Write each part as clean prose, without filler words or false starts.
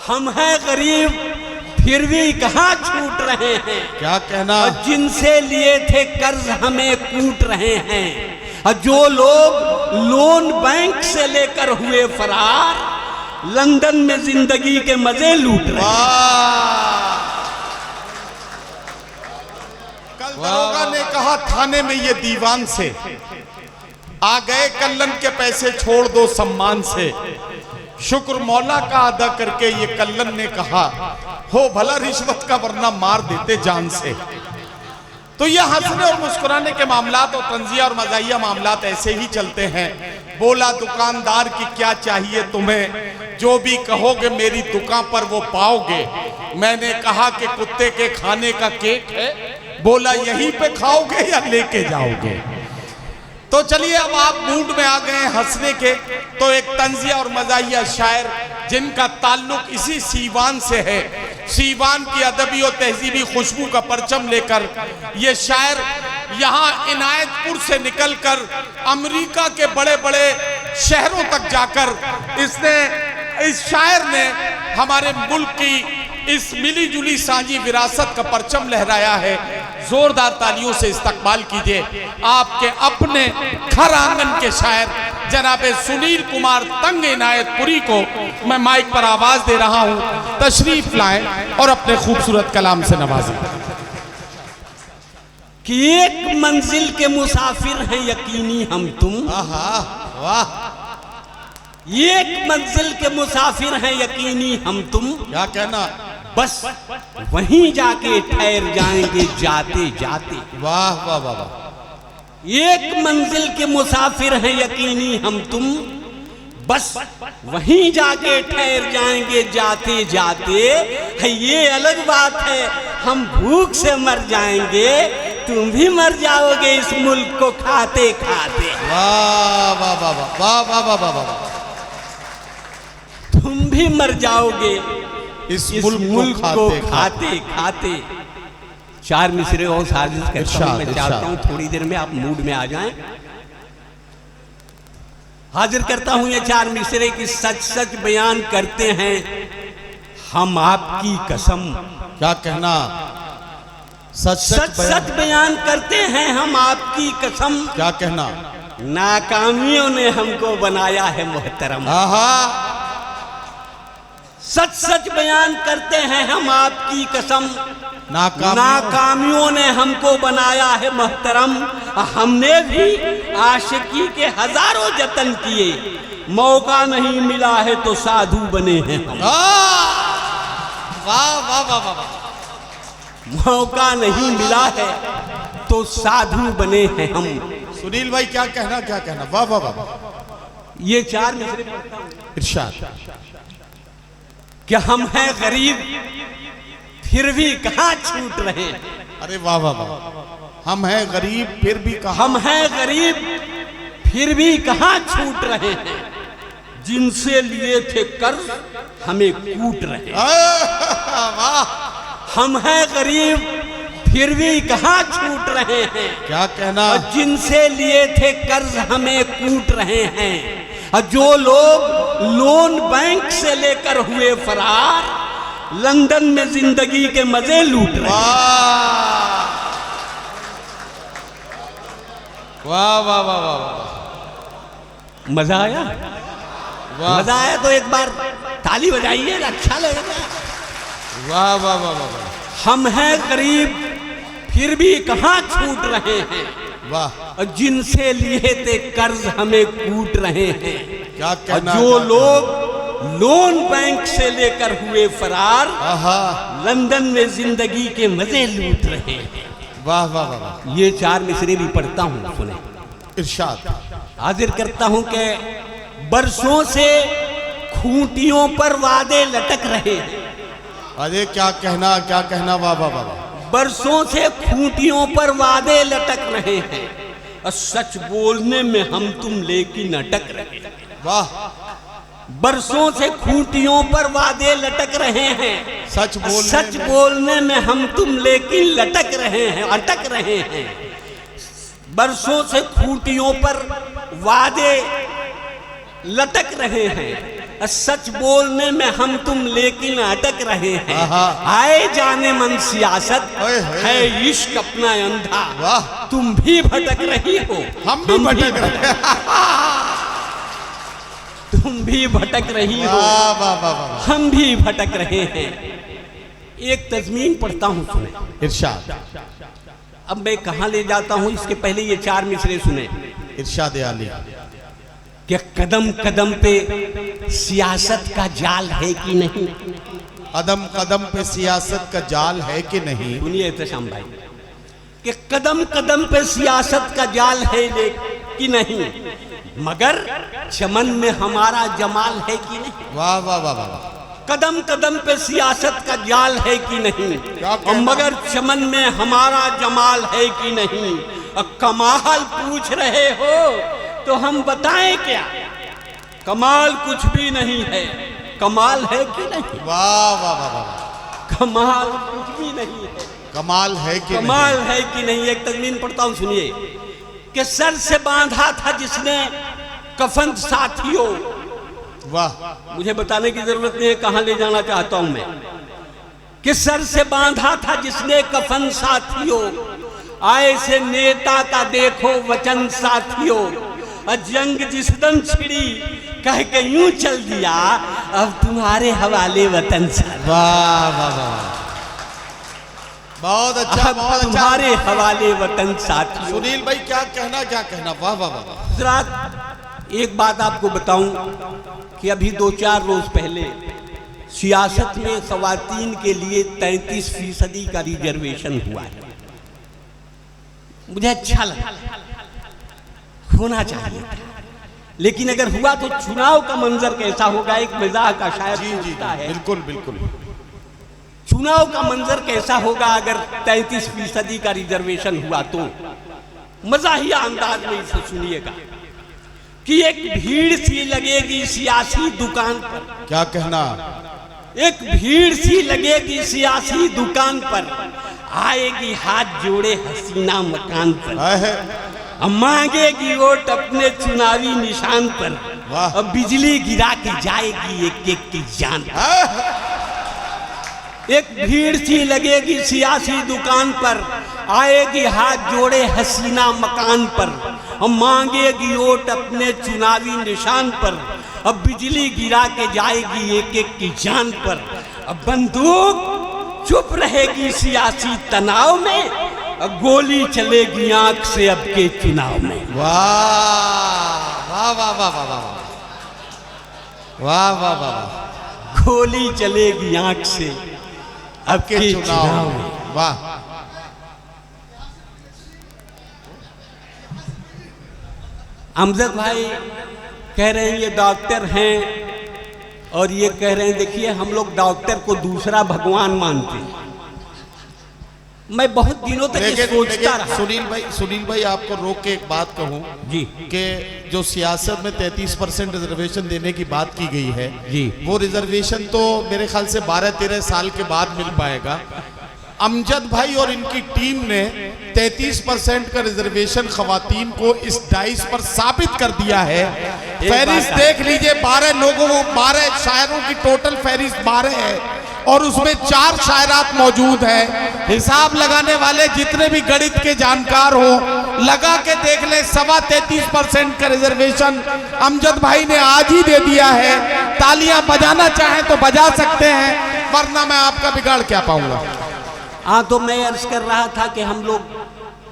हम हैं गरीब फिर भी कहाँ छूट रहे हैं। क्या कहना। और जिनसे लिए थे कर्ज हमें कूट रहे हैं। और जो लोग लोन बैंक से लेकर हुए फरार, लंदन में जिंदगी के मजे लूट रहे हैं। कल दरोगा ने कहा थाने में ये दीवान से, आ गए कल्लन के पैसे छोड़ दो सम्मान से। शुक्र मौला का अदा करके ये कल्लन ने कहा, हो भला रिश्वत का वरना मार देते जान से। तो ये हंसने और मुस्कुराने के मामलात और तंजिया और मजाहिया मामलात ऐसे ही चलते हैं। बोला दुकानदार की क्या चाहिए तुम्हें, जो भी कहोगे मेरी दुकान पर वो पाओगे। मैंने कहा कि कुत्ते के खाने का केक है, बोला यहीं पे खाओगे या लेके जाओगे। तो चलिए अब आप मूड में आ गए हंसने के, तो एक तंजिया और मजाहिया शायर जिनका ताल्लुक इसी सीवान से है, सीवान की अदबी और तहजीबी खुशबू का परचम लेकर ये शायर यहाँ इनायतपुर से निकलकर अमेरिका के बड़े बड़े शहरों तक जाकर इस शायर ने हमारे मुल्क की इस मिली जुली साझी विरासत का परचम लहराया है। जोरदार तालियों से इस्तकबाल कीजिए आपके अपने घर आंगन के शायर जनाबे सुनील कुमार तंग इनायतपुरी को। मैं माइक पर आवाज दे रहा हूं, तशरीफ लाएं और अपने खूबसूरत कलाम से नवाजें। कि एक मंजिल के मुसाफिर हैं यकीनी हम तुम। आहा वाह, एक मंजिल के मुसाफिर हैं यकीनी हम तुम। क्या कहना। बस वहीं जाके ठहर जाएंगे जाते जाते। वाह वाह वाह वाह। एक मंजिल के मुसाफिर हैं यकीनी हम तुम, बस वहीं जाके ठहर जाएंगे जाते जाते। है ये अलग बात है हम भूख से मर जाएंगे, तुम भी मर जाओगे इस मुल्क को खाते खाते। वाह वाह वाह वाह वाह वाह वाह वाह। तुम भी मर जाओगे इस मुल्क को खाते खाते। चार मिसरे और साजिश करता हूं। मैं चाहता हूं थोड़ी देर में आप मूड में आ जाएं। हाजिर करता हूं ये चार मिसरे की सच सच बयान करते हैं हम आपकी कसम। क्या कहना। सच सच बयान करते हैं हम आपकी कसम। क्या कहना। नाकामियों ने हमको बनाया है मोहतरम। आहा। सच सच बयान करते हैं हम आपकी कसम। नाकामियों ने हमको बनाया है मोहतरम। हमने भी आशिकी के हजारों जतन किए, मौका नहीं मिला है तो साधु बने हैं हम। वाह वाह वाह वाह। मौका नहीं मिला है तो साधु बने हैं हम। सुनील भाई क्या कहना, क्या कहना। वाह वाह वाह। ये चार मिसरे पढ़ता हूं। इरशाद। क्या हम हैं गरीब फिर भी कहाँ छूट रहे हैं। अरे वाह वाह वाह। हम हैं गरीब फिर भी कहाँ। हम हैं गरीब फिर भी कहाँ छूट रहे हैं। जिनसे लिए थे कर्ज हमें कूट रहे हैं। वाह। हम हैं गरीब फिर भी कहाँ छूट रहे हैं। क्या कहना। और जिनसे लिए थे कर्ज हमें कूट रहे हैं। और जो लोग लोन बैंक से लेकर हुए फरार, लंदन में जिंदगी के मजे लूट रहे हैं। वाह वाह वाह वाह वाह। मजा आया। मजा आया तो एक बार ताली बजाइए, अच्छा लगेगा। वाह वाह वाह वाह। हम हैं गरीब फिर भी कहाँ छूट रहे हैं। वाह। और जिनसे लिए थे कर्ज हमें कूट रहे हैं। क्या कहना। और जो लोग लोन बैंक से लेकर हुए फरार, लंदन में जिंदगी के मजे लूट रहे हैं। वाह वाह वाह। ये चार मिसरे भी पढ़ता हूँ, सुने। इरशाद। हाजिर करता हूँ कि बरसों से खूंटियों पर वादे लटक रहे हैं। अरे क्या कहना, क्या कहना। वाह वाह वाह। बरसों से खूंटियों पर वादे लटक रहे हैं और सच बोलने में हम तुम लेकिन अटक रहे हैं। वाह। बरसों से खूंटियों पर वादे लटक रहे हैं, सच बोलने में हम तुम लेकिन लटक रहे हैं, अटक रहे हैं। बरसों से खूंटियों पर वादे लटक रहे हैं सच बोलने में हम तुम लेकिन अटक रहे हैं। आहा। आए जाने मन सियासत ओए होए। है इश्क अपना अंधा। वाह। तुम भी भटक रही हो, हम भी भटक रहे हैं। तुम भी भटक रही हो, वाह वाह वाह वाह। हम भी भटक रहे हैं। एक तज़मीन पढ़ता हूँ, सुने। इरशाद अब मैं कहाँ ले जाता हूँ, इसके पहले ये 4 मिसरे सुने इरशाद आली। कि कदम कदम पे सियासत का जाल है कि नहीं। कदम कदम पे सियासत का जाल है कि नहीं। सुनिए एहतशाम भाई, कि कदम कदम पे सियासत का जाल है कि नहीं, मगर चमन में हमारा जमाल है कि नहीं। वाह वाह वाह वाह। कदम कदम पे सियासत का जाल है कि नहीं, क्या और कहना? मगर चमन में हमारा जमाल है कि नहीं। और कमाल पूछ रहे हो तो हम बताएं क्या, कमाल कुछ भी नहीं है। कमाल है कि नहीं, वाह वाह वाह वाह। कमाल कुछ भी नहीं है। कमाल है कि कमाल है कि नहीं। एक तज़मीन पढ़ता हूं, सुनिए। कि सर से बांधा था जिसने कफन साथियों। वाह। मुझे बताने की जरूरत नहीं है, कहां ले जाना चाहता हूं मैं। कि सर से बांधा था जिसने कफन साथियों, आए से नेता का देखो वचन साथियों। जंग जिस दम छिड़ी कह के यूं चल दिया, अब तुम्हारे हवाले वतन साथियों। वाह वाह वाह। बहुत अच्छा अब बहुत अच्छा। तुम्हारे हवाले वतन साथियों। सुनील भाई क्या कहना क्या कहना। वाह वाह वाह वाह। गुजरात, एक बात आपको बताऊं कि अभी 2-4 रोज पहले सियासत में ख़वातीन के लिए 33% का रिजर्वेशन हुआ है। मुझे अच्छा लगा, होना चाहिए था। लेकिन अगर हुआ तो चुनाव का मंजर कैसा होगा, एक मजाक का शायद जी जी होता है। बिल्कुल बिल्कुल। चुनाव का मंजर कैसा होगा अगर 33% का रिजर्वेशन हुआ तो। मजाहिया अंदाज में इसे सुनिएगा कि एक भीड़ सी लगेगी सियासी दुकान पर। क्या कहना। एक भीड़ सी लगेगी सियासी दुकान पर, आएगी हाथ जोड़े हसीना मकान पर। है। अब मांगेगी वोट अपने चुनावी निशान पर। वाह। अब बिजली गिरा के जाएगी एक एक की जान पर। एक भीड़ सी लगेगी सियासी दुकान पर, आएगी हाथ जोड़े हसीना मकान पर। अब मांगेगी वोट अपने चुनावी निशान पर। अब बिजली गिरा के जाएगी एक एक की जान पर। अब बंदूक चुप रहेगी सियासी तनाव में, अब गोली चलेगी आंख से अब के चुनाव में। वाह वाह वाह वाह वाह वाह वाह वाह वाह। गोली चलेगी आंख से अब के चुनाव में। वाह। अमजद भाई कह रहे हैं ये डॉक्टर हैं, और ये कह रहे हैं देखिए हम लोग डॉक्टर को दूसरा भगवान मानते हैं। मैं बहुत दिनों तक ये सोचता रहा। सुनील भाई आपको रोक के एक बात कहूं जी कि जो सियासत में 33% रिजर्वेशन देने की बात की गई है जी, वो रिजर्वेशन तो मेरे ख्याल से 12-13 साल के बाद मिल पाएगा। अमजद भाई और इनकी टीम ने 33% का रिजर्वेशन खवातीन को इस डाइस पर साबित कर दिया है। फहरिस्त देख लीजिए, 12 लोगों को 12 शायरों की टोटल फहरिस्त 12 है और उसमें 4 शायरात मौजूद है। हिसाब लगाने वाले जितने भी गणित के जानकार हो, लगा के देख ले, 33% का रिजर्वेशन अमजद भाई ने आज ही दे दिया है। तालियां बजाना चाहें तो बजा सकते हैं, वरना मैं आपका बिगाड़ क्या पाऊंगा। हाँ, तो मैं अर्ज कर रहा था कि हम लोग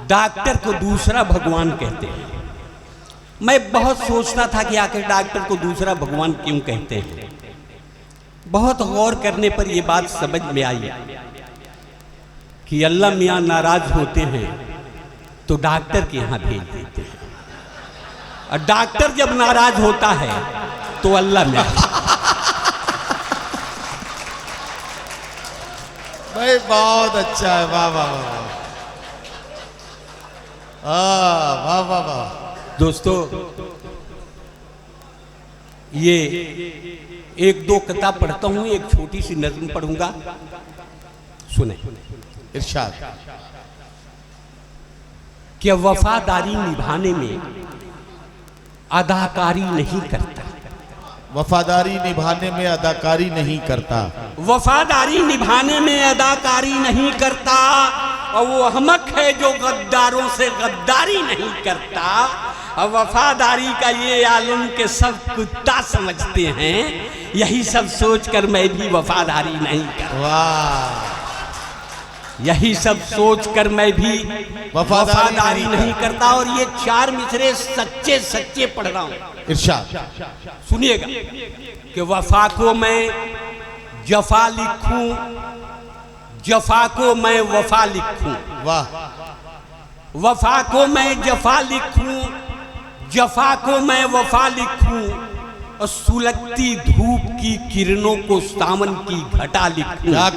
डॉक्टर को दूसरा भगवान कहते हैं। मैं बहुत सोचता था कि आखिर डॉक्टर को दूसरा भगवान क्यों कहते हैं। बहुत गौर करने पर यह बात समझ में आई कि अल्लाह मियाँ नाराज होते हैं तो डॉक्टर के यहाँ भेज देते हैं, और डॉक्टर जब नाराज होता है तो अल्लाह मियाँ। भाई बहुत अच्छा है। वाह वाह वाह वाह वाह वाह। दोस्तों, ये 1-2 किताब पढ़ता हूं, एक छोटी सी नज़्म पढ़ूंगा, सुने। इरशाद। कि वफादारी निभाने में अदाकारी नहीं करता, वफादारी निभाने में अदाकारी नहीं करता। वफादारी निभाने में अदाकारी नहीं करता, और वो अहमक है जो गद्दारों से गद्दारी नहीं करता। और वफादारी का ये आलम के सब कुत्ता समझते हैं, यही सब सोचकर मैं भी वफादारी नहीं करता। वाह, यही सब सोचकर मैं भी वफादारी नहीं करता। और ये 4 मिसरे सच्चे सच्चे पढ़ रहा हूं, इरशाद सुनिएगा कि वफा को मैं जफा लिखूं, जफा को मैं वफा लिखूं। वाह, वफा को मैं जफा लिखूं, जफा को मैं वफा लिखूं, और सुलगती धूप की किरणों को सावन की घटा लिखूं। क्या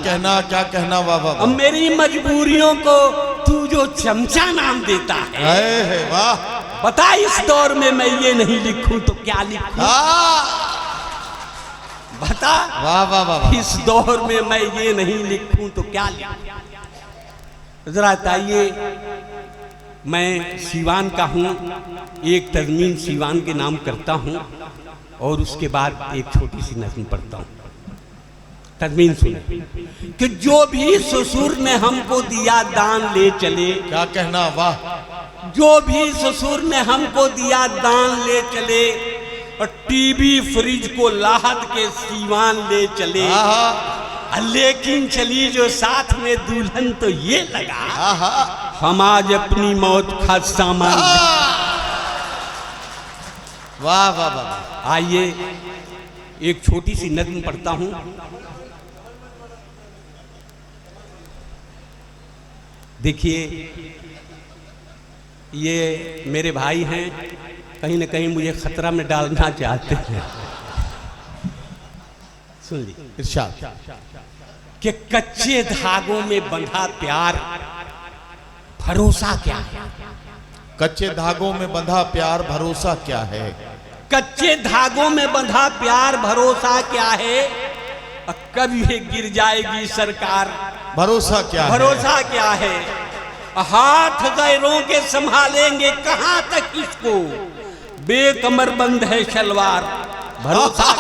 कहना, वाह वाह। अब मेरी मजबूरियों को तू जो चमचा नाम देता है, वाह, बता इस दौर में मैं ये नहीं लिखूं तो क्या लिखूं? बता, वाह वाह वाह। इस दौर में मैं ये नहीं लिखूं तो क्या लिखूं? जरा बताइए, मैं सीवान का हूं, एक तज़मीन सीवान के नाम करता हूं, और उसके बाद एक छोटी सी नज़्म पढ़ता हूं। तज़मीन सुने कि जो भी ससुर ने हमको दिया दान ले चले। क्या कहना, वाह। जो भी ससुर ने हमको दिया दान ले चले, और टीवी फ्रिज को लाहद के सीवान ले चले। लेकिन चली जो साथ में दुल्हन तो ये लगा, हम आज अपनी मौत का सामान। वाह वाह वाह। आइए एक छोटी सी नज़्म पढ़ता हूं। देखिए, ये मेरे भाई हैं, कहीं ना कहीं मुझे खतरा में डालना चाहते हैं। सुन ली, इरशाद कि कच्चे धागों में बंधा प्यार, भरोसा क्या है? कच्चे धागों में बंधा प्यार, भरोसा क्या है? कच्चे धागों में बंधा प्यार, भरोसा क्या है? कभी गिर जाएगी सरकार, भरोसा क्या है? भरोसा क्या है? हाथ गैरों के संभालेंगे कहां तक इसको, बेकमर बंद है शलवार, भरोसा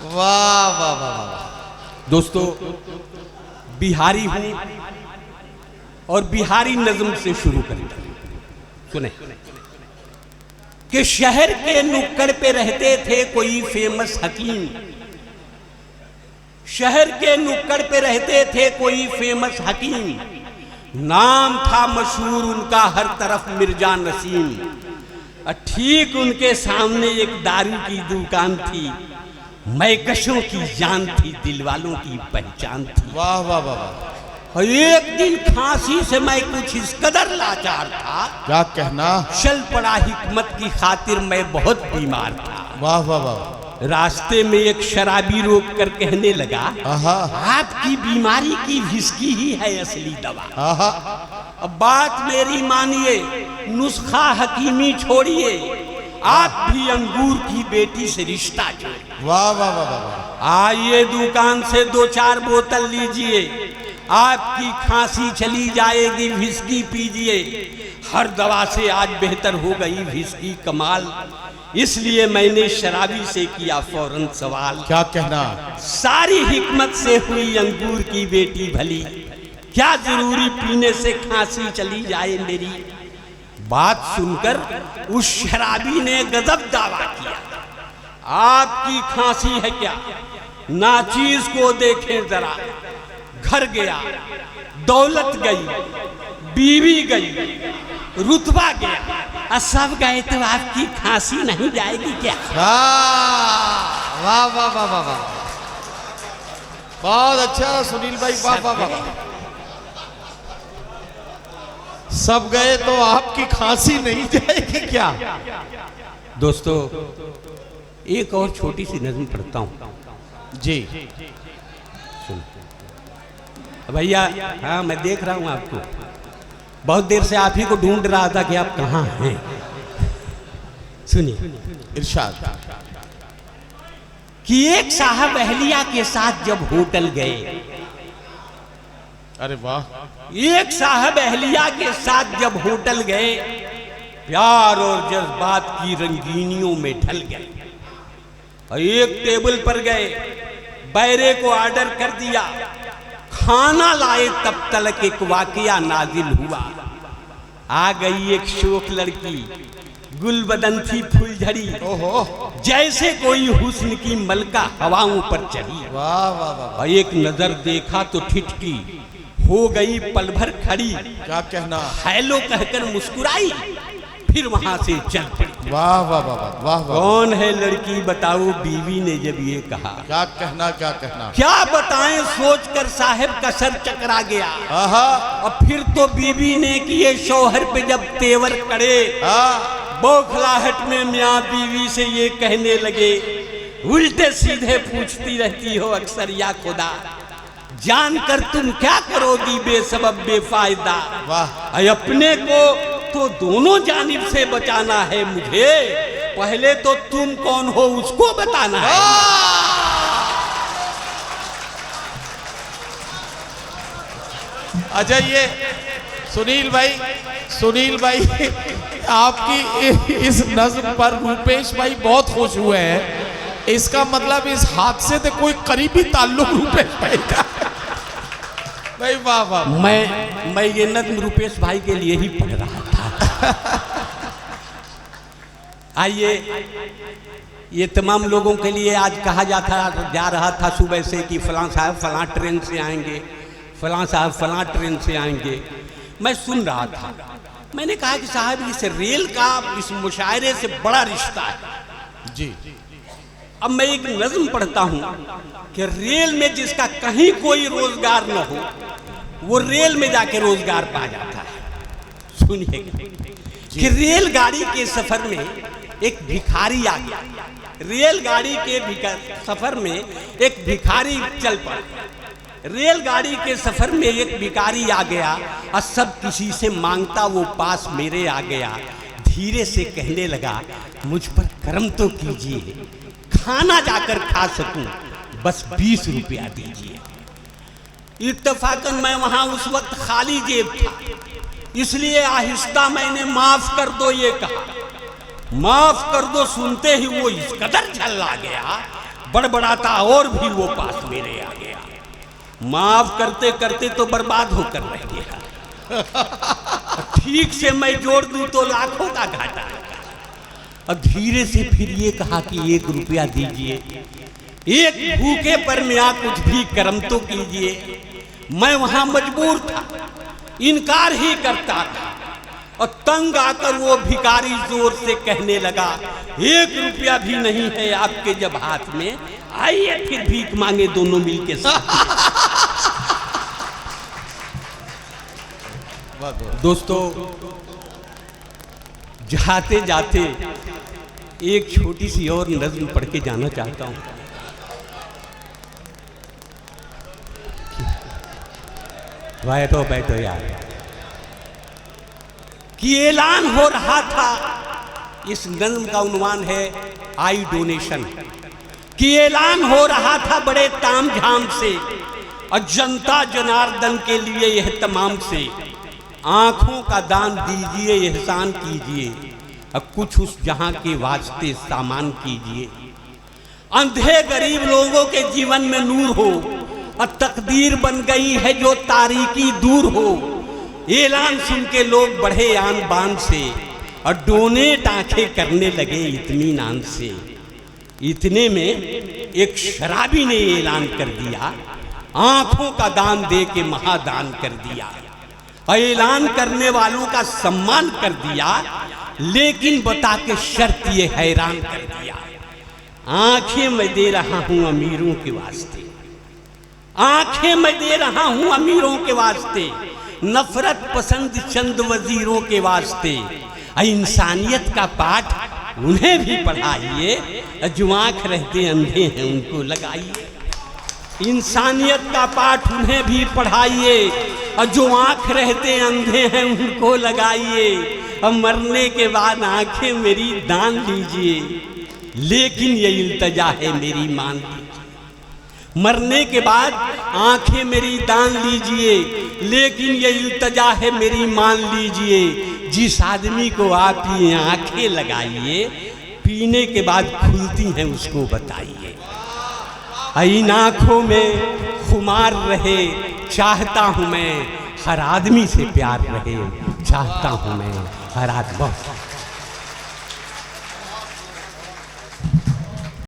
वाह वाह वाह। दोस्तों, बिहारी हूं और बिहारी नज़्म से शुरू करेंगे। सुने कि शहर के नुक्कड़ पे रहते थे कोई फेमस हकीम। शहर के नुक्कड़ पे रहते थे कोई फेमस हकीम, नाम था मशहूर उनका हर तरफ मिर्जा नसीम। ठीक उनके सामने एक दारू की दुकान थी, मैकशों की जान थी, दिल वालों की पहचान थी। वाह वाह वाह। और एक दिन खांसी से मैं कुछ इस कदर लाचार था, क्या कहना, चल पड़ा हिकमत की खातिर मैं बहुत बीमार था। वाह वाह वाह। रास्ते में एक शराबी रोक कर कहने लगा, आपकी बीमारी की विस्की ही है असली दवा। अब बात मेरी मानिए, नुस्खा हकीमी छोड़िए, आप भी अंगूर की बेटी से रिश्ता जोड़िए। वाह वाह वाह वाह। आइए दुकान से 2-4 बोतल लीजिए, आपकी खांसी चली जाएगी, विस्की पीजिए। हर दवा से आज बेहतर हो गई विस्की कमाल, इसलिए मैंने शराबी से किया फौरन सवाल। क्या कहना, सारी हिकमत से हुई अंगूर की बेटी भली, क्या जरूरी पीने से खांसी चली जाए मेरी। बात सुनकर उस शराबी ने गजब दावा किया, आपकी खांसी है क्या, नाचीज को देखें जरा। घर गया, दौलत गई, बीवी गई, रुतबा गया, सब गए तो आपकी खांसी नहीं जाएगी क्या? वाह वाह वाह वाह वाह। बहुत अच्छा सुनील भाई, वाह वाह वाह। सब गए तो आपकी खांसी नहीं जाएगी क्या? दोस्तों, एक और छोटी सी नज़्म पढ़ता हूं जी। भैया, हाँ मैं देख रहा हूं आपको, बहुत देर से आप ही को ढूंढ रहा था कि आप कहाँ हैं। सुनिए, इरशाद कि एक साहब अहलिया के साथ जब होटल गए। अरे वाह। एक साहब अहलिया के साथ जब होटल गए, प्यार और जज्बात की रंगीनियों में ढल गए और एक टेबल पर गए, बैरे को ऑर्डर कर दिया, खाना लाए तब तलक एक वाकया नाजिल हुआ। आ गई एक शोख लड़की, गुलबदन थी फूलझड़ी, जैसे कोई हुस्न की मलका हवाओं पर चढ़ी। वाह वाह वाह, और एक नजर देखा तो ठिठकी, हो गई पल भर खड़ी, क्या कहना, हेलो कहकर मुस्कुराई, फिर वहां से चल पड़ी। वाह वाह वाह वाह वाह वाह, कौन है लड़की बताओ, बीवी ने जब ये कहा। क्या कहना क्या कहना, क्या बताएं सोचकर साहब का सर चकरा गया। आहा, और फिर तो बीवी ने किए शौहर पे जब तेवर करे, बौखलाहट में मियाँ बीवी से ये कहने लगे, उल्टे सीधे पूछती रहती हो अक्सर या खुदा, जानकर तुम क्या करोगी बेसबब बेफायदा। वाह, अपने को तो दोनों जानिब से बचाना है मुझे, पहले तो तुम कौन हो उसको बताना है। अच्छा ये सुनील भाई आपकी इस नज्म पर रूपेश भाई बहुत खुश हुए हैं। इसका मतलब इस हादसे से कोई करीबी ताल्लुक रूपेश भाई का। भाई वाह वाह, मैं ये नज्म रूपेश भाई के लिए ही पढ़ रहा था। आइए, ये तमाम लोगों के लिए आज कहा जा रहा था सुबह से कि फलां साहब फलां ट्रेन से आएंगे, फलां साहब फलां ट्रेन से आएंगे। मैं सुन रहा था, मैंने कहा कि साहब इस रेल का इस मुशायरे से बड़ा रिश्ता है जी। अब मैं एक नज्म पढ़ता हूँ कि रेल में जिसका कहीं कोई रोजगार न हो, वो रेल में जाके रोजगार पा जाता है। सुनिए कि रेलगाड़ी के सफर में एक भिखारी आ गया, रेलगाड़ी के सफर में एक भिखारी चल पड़ा। रेलगाड़ी के सफर में एक भिखारी आ गया और सब किसी से मांगता वो पास मेरे आ गया। धीरे से कहने लगा, मुझ पर करम तो कीजिए, खाना जाकर खा सकूं, बस 20 रुपया दीजिए। इत्तेफाकन मैं वहां उस वक्त खाली जेब था, इसलिए आहिस्ता मैंने माफ कर दो ये कहा। माफ कर दो सुनते ही वो इस कदर झल्ला गया, बड़बड़ाता और भी वो पास मेरे आ गया। माफ करते करते तो बर्बाद होकर रह गया। ठीक से मैं जोड़ दूं तो लाखों का घाटा है। अब धीरे से फिर ये कहा कि 1 रुपया दीजिए, एक भूखे पर मियाँ कुछ भी करम तो कीजिए। मैं वहां मजबूर था, इनकार ही करता था और तंग आकर वो भिखारी जोर से कहने लगा, 1 रुपया भी नहीं है आपके जब हाथ में, आइए फिर भीख मांगे दोनों मिलके साथ। दोस्तों, जाते जाते एक छोटी सी और नज़्म पढ़ के जाना चाहता हूं। बैठो यार। कि ऐलान हो रहा था, इस नज़्म का उन्वान है आई डोनेशन। कि ऐलान हो रहा था बड़े ताम झाम से और जनता जनार्दन के लिए यह तमाम से, आंखों का दान दीजिए, एहसान कीजिए, अब कुछ उस जहां के वास्ते सामान कीजिए। अंधे गरीब लोगों के जीवन में नूर हो और तकदीर बन गई है जो तारीकी दूर हो। ऐलान सुन के लोग बढ़े आन बान से और डोनेट आंखें करने लगे इत्मीनान से। इतने में एक शराबी ने ऐलान कर दिया, आंखों का दान दे के महादान कर दिया। ऐलान करने वालों का सम्मान कर दिया, लेकिन बता के शर्त ये हैरान कर दिया, आंखें मैं दे रहा हूं अमीरों के वास्ते, आंखें मैं दे रहा हूं अमीरों के वास्ते, नफरत पसंद चंद वजीरों के वास्ते। इंसानियत का पाठ उन्हें भी पढ़ाइए, जो आंख रहते अंधे हैं उनको लगाइए। इंसानियत का पाठ उन्हें भी पढ़ाइए और जो आंख रहते अंधे हैं उनको लगाइए। अब मरने के बाद आंखें मेरी दान लीजिए, लेकिन ये इल्तजा है मेरी मान लीजिए। मरने के बाद आंखें मेरी दान लीजिए, लेकिन ये इल्तजा है मेरी मान लीजिए। जिस आदमी को आप ये आंखें लगाइए, पीने के बाद खुलती हैं उसको बताइए। इन आँखों में खुमार रहे चाहता हूँ मैं, हर आदमी से प्यार रहे चाहता हूँ मैं, हर आदमी।